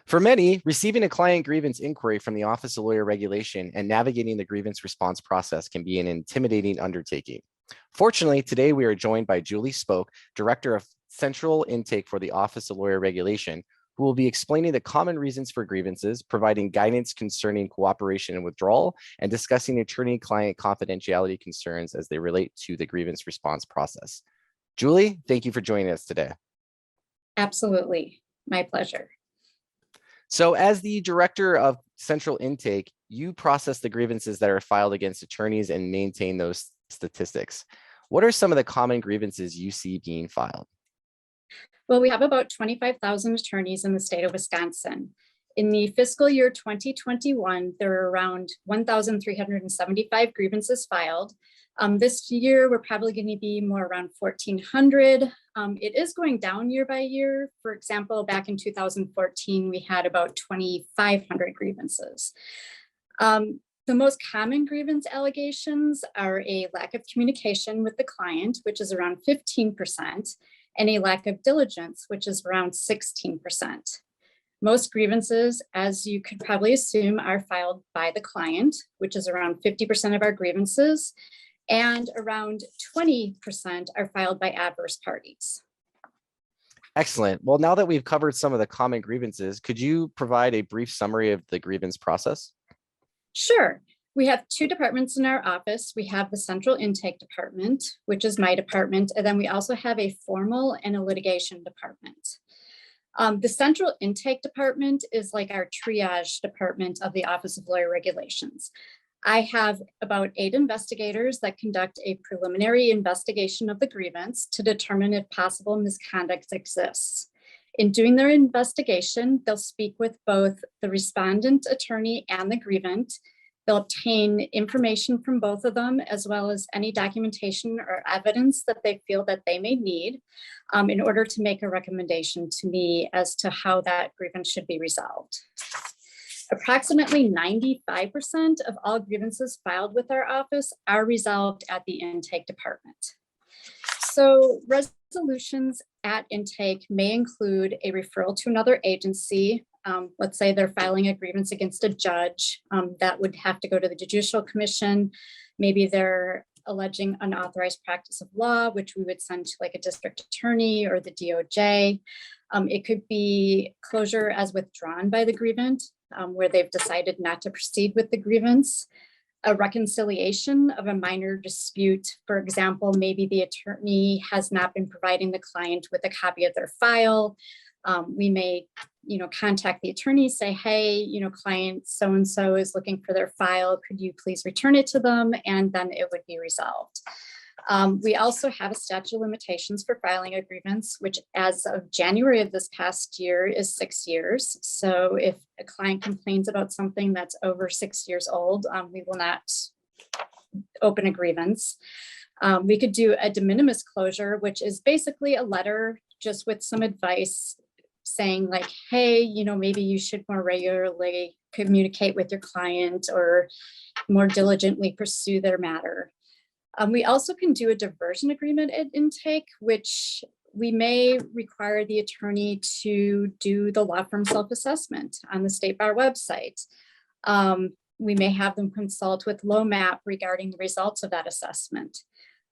For many, receiving a client grievance inquiry from the Office of Lawyer Regulation and navigating the grievance response process can be an intimidating undertaking. Fortunately, today we are joined by Julie Spoke, Director of Central Intake for the Office of Lawyer Regulation, who will be explaining the common reasons for grievances, providing guidance concerning cooperation and withdrawal, and discussing attorney-client confidentiality concerns as they relate to the grievance response process. Julie, thank you for joining us today. Absolutely, my pleasure. So as the Director of Central Intake, you process the grievances that are filed against attorneys and maintain those statistics. What are some of the common grievances you see being filed? Well, we have about 25,000 attorneys in the state of Wisconsin. In the fiscal year 2021, there were around 1,375 grievances filed. This year, we're probably going to be more around 1,400. It is going down year by year. For example, back in 2014, we had about 2,500 grievances. The most common grievance allegations are a lack of communication with the client, which is around 15%, and a lack of diligence, which is around 16%. Most grievances, as you could probably assume, are filed by the client, which is around 50% of our grievances, and around 20% are filed by adverse parties. Excellent. Well, now that we've covered some of the common grievances, could you provide a brief summary of the grievance process? Sure. We have two departments in our office. We have the Central Intake Department, which is my department, and then we also have a formal and a litigation department. The Central Intake Department is like our triage department of the Office of Lawyer Regulations. I have about 8 investigators that conduct a preliminary investigation of the grievance to determine if possible misconduct exists. In doing their investigation, they'll speak with both the respondent attorney and the grievant. They'll obtain information from both of them, as well as any documentation or evidence that they feel that they may need in order to make a recommendation to me as to how that grievance should be resolved. Approximately 95% of all grievances filed with our office are resolved at the intake department. So resolutions at intake may include a referral to another agency. Let's say they're filing a grievance against a judge that would have to go to the Judicial Commission. Maybe they're alleging unauthorized practice of law, which we would send to like a district attorney or the DOJ. It could be closure as withdrawn by the grievant, where they've decided not to proceed with the grievance. A reconciliation of a minor dispute. For example, maybe the attorney has not been providing the client with a copy of their file. We may, contact the attorney, say, hey, client so-and-so is looking for their file. Could you please return it to them? And then it would be resolved. We also have a statute of limitations for filing a grievance, which as of January of this past year is 6 years. So if a client complains about something that's over 6 years old, we will not open a grievance. We could do a de minimis closure, which is basically a letter just with some advice saying like, hey, maybe you should more regularly communicate with your client or more diligently pursue their matter. We also can do a diversion agreement at intake, which we may require the attorney to do the law firm self-assessment on the State Bar website. We may have them consult with LOMAP regarding the results of that assessment.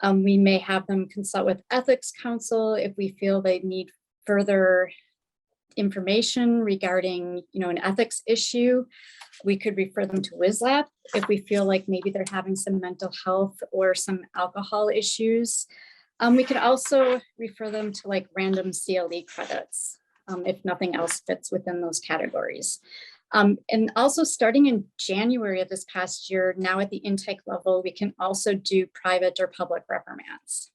We may have them consult with ethics counsel if we feel they need further information regarding, an ethics issue. We could refer them to WISLAP if we feel like maybe they're having some mental health or some alcohol issues. We could also refer them to like random CLE credits if nothing else fits within those categories. And also starting in January of this past year, now at the intake level, we can also do private or public reprimands.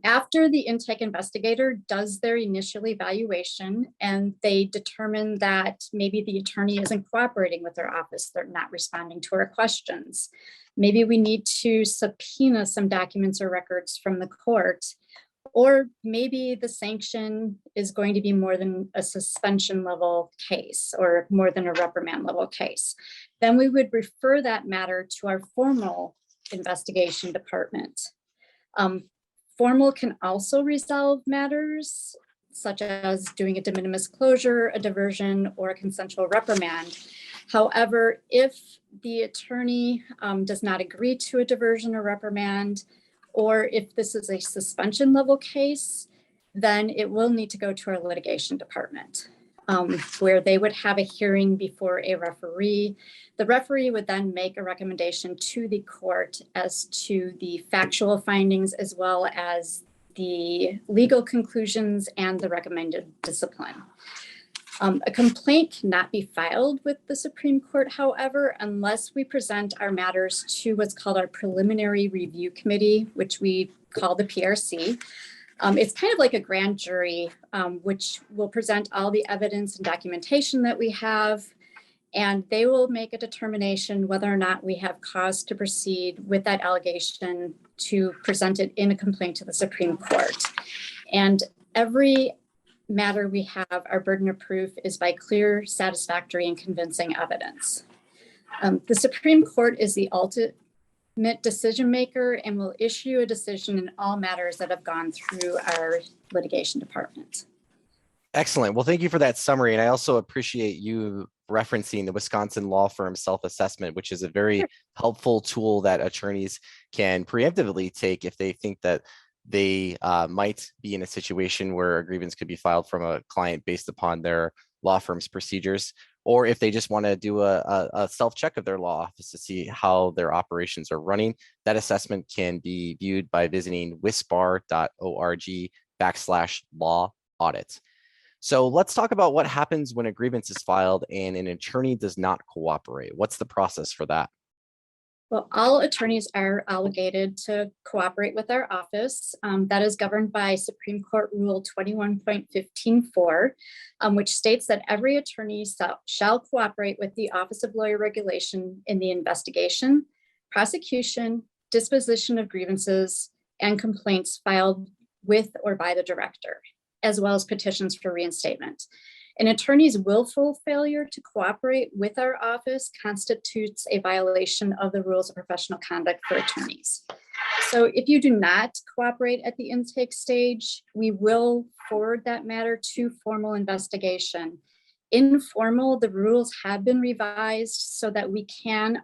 After the intake investigator does their initial evaluation and they determine that maybe the attorney isn't cooperating with their office, they're not responding to our questions. Maybe we need to subpoena some documents or records from the court, or maybe the sanction is going to be more than a suspension level case or more than a reprimand level case. Then we would refer that matter to our formal investigation department. Formal can also resolve matters such as doing a de minimis closure, a diversion, or a consensual reprimand. However, if the attorney does not agree to a diversion or reprimand, or if this is a suspension level case, then it will need to go to our litigation department, where they would have a hearing before a referee. The referee would then make a recommendation to the court as to the factual findings, as well as the legal conclusions and the recommended discipline. A complaint cannot be filed with the Supreme Court, however, unless we present our matters to what's called our Preliminary Review Committee, which we call the PRC. It's kind of like a grand jury, which will present all the evidence and documentation that we have, and they will make a determination whether or not we have cause to proceed with that allegation to present it in a complaint to the Supreme Court. And every matter we have, our burden of proof is by clear, satisfactory, and convincing evidence. The Supreme Court is the ultimate decision maker and will issue a decision in all matters that have gone through our litigation department. Excellent. Well, thank you for that summary. And I also appreciate you referencing the Wisconsin law firm self-assessment, which is a very helpful tool that attorneys can preemptively take if they think that they might be in a situation where a grievance could be filed from a client based upon their law firm's procedures, or if they just want to do a self-check of their law office to see how their operations are running. That assessment can be viewed by visiting wisbar.org/law audit. So let's talk about what happens when a grievance is filed and an attorney does not cooperate. What's the process for that? Well, all attorneys are obligated to cooperate with our office. That is governed by Supreme Court Rule 21.15.4, which states that every attorney shall cooperate with the Office of Lawyer Regulation in the investigation, prosecution, disposition of grievances, and complaints filed with or by the director, as well as petitions for reinstatement. An attorney's willful failure to cooperate with our office constitutes a violation of the rules of professional conduct for attorneys. So if you do not cooperate at the intake stage, we will forward that matter to formal investigation. Informal, the rules have been revised so that we can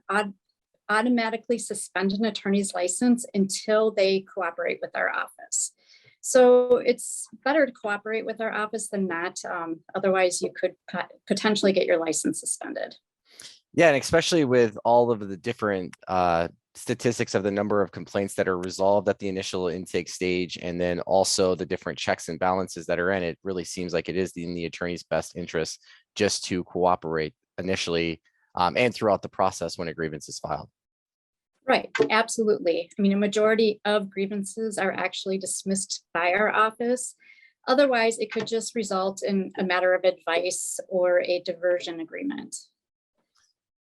automatically suspend an attorney's license until they cooperate with our office. So it's better to cooperate with our office than not. Otherwise, you could potentially get your license suspended. Yeah, and especially with all of the different statistics of the number of complaints that are resolved at the initial intake stage, and then also the different checks and balances that are in it, really seems like it is in the attorney's best interest just to cooperate initially and throughout the process when a grievance is filed. Right, absolutely. I mean, a majority of grievances are actually dismissed by our office. Otherwise, it could just result in a matter of advice or a diversion agreement.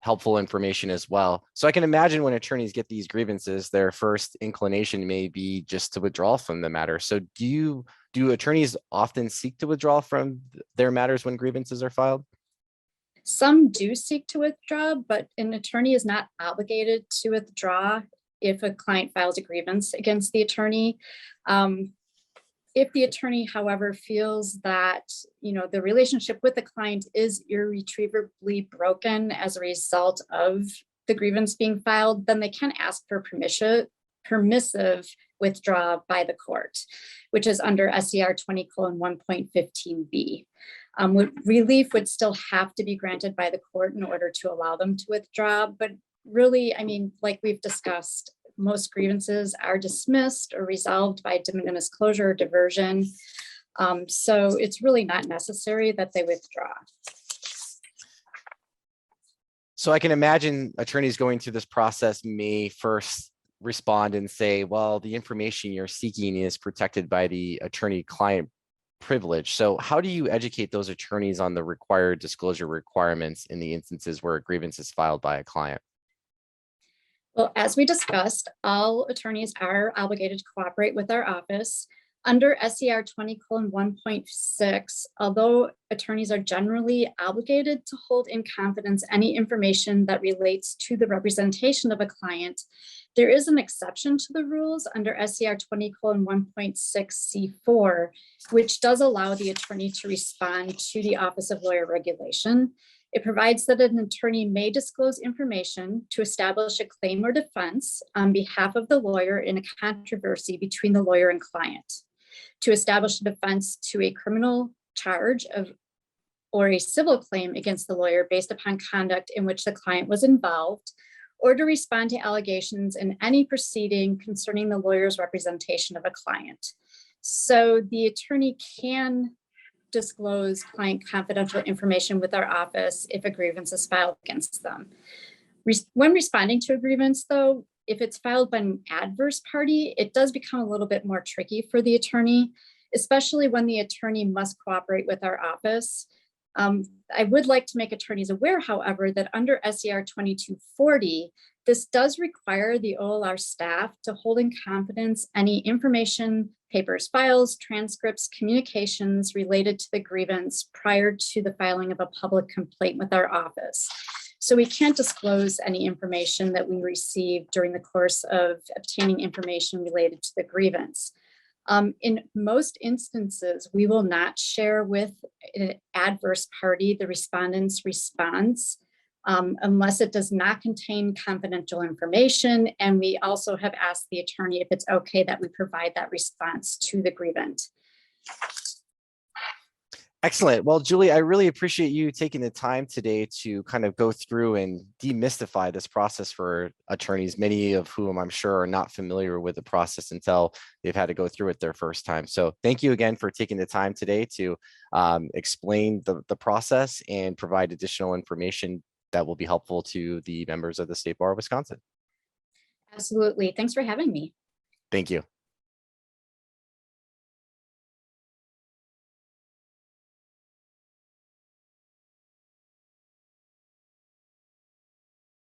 Helpful information as well. So I can imagine when attorneys get these grievances, their first inclination may be just to withdraw from the matter. So do attorneys often seek to withdraw from their matters when grievances are filed? Some do seek to withdraw, but an attorney is not obligated to withdraw if a client files a grievance against the attorney. If the attorney, however, feels that the relationship with the client is irretrievably broken as a result of the grievance being filed, then they can ask for permissive withdrawal by the court, which is under SCR 20:1.15b. Relief would still have to be granted by the court in order to allow them to withdraw. But really, I mean, like we've discussed, most grievances are dismissed or resolved by de minimis closure or diversion. So it's really not necessary that they withdraw. So I can imagine attorneys going through this process may first respond and say, well, the information you're seeking is protected by the attorney-client privilege. So how do you educate those attorneys on the required disclosure requirements in the instances where a grievance is filed by a client? Well, as we discussed, all attorneys are obligated to cooperate with our office. Under SCR 20:1.6, although attorneys are generally obligated to hold in confidence any information that relates to the representation of a client, there is an exception to the rules under SCR 20:1.6C4, which does allow the attorney to respond to the Office of Lawyer Regulation. It provides that an attorney may disclose information to establish a claim or defense on behalf of the lawyer in a controversy between the lawyer and client, to establish a defense to a criminal charge or a civil claim against the lawyer based upon conduct in which the client was involved, or to respond to allegations in any proceeding concerning the lawyer's representation of a client. So the attorney can disclose client confidential information with our office if a grievance is filed against them. When responding to a grievance, though, if it's filed by an adverse party, it does become a little bit more tricky for the attorney, especially when the attorney must cooperate with our office. I would like to make attorneys aware, however, that under SCR 2240, this does require the OLR staff to hold in confidence any information, papers, files, transcripts, communications related to the grievance prior to the filing of a public complaint with our office. So we can't disclose any information that we receive during the course of obtaining information related to the grievance. In most instances, we will not share with an adverse party the respondent's response unless it does not contain confidential information. And we also have asked the attorney if it's okay that we provide that response to the grievant. Excellent. Well, Julie, I really appreciate you taking the time today to kind of go through and demystify this process for attorneys, many of whom I'm sure are not familiar with the process until they've had to go through it their first time. So thank you again for taking the time today to explain the process and provide additional information that will be helpful to the members of the State Bar of Wisconsin. Absolutely. Thanks for having me. Thank you.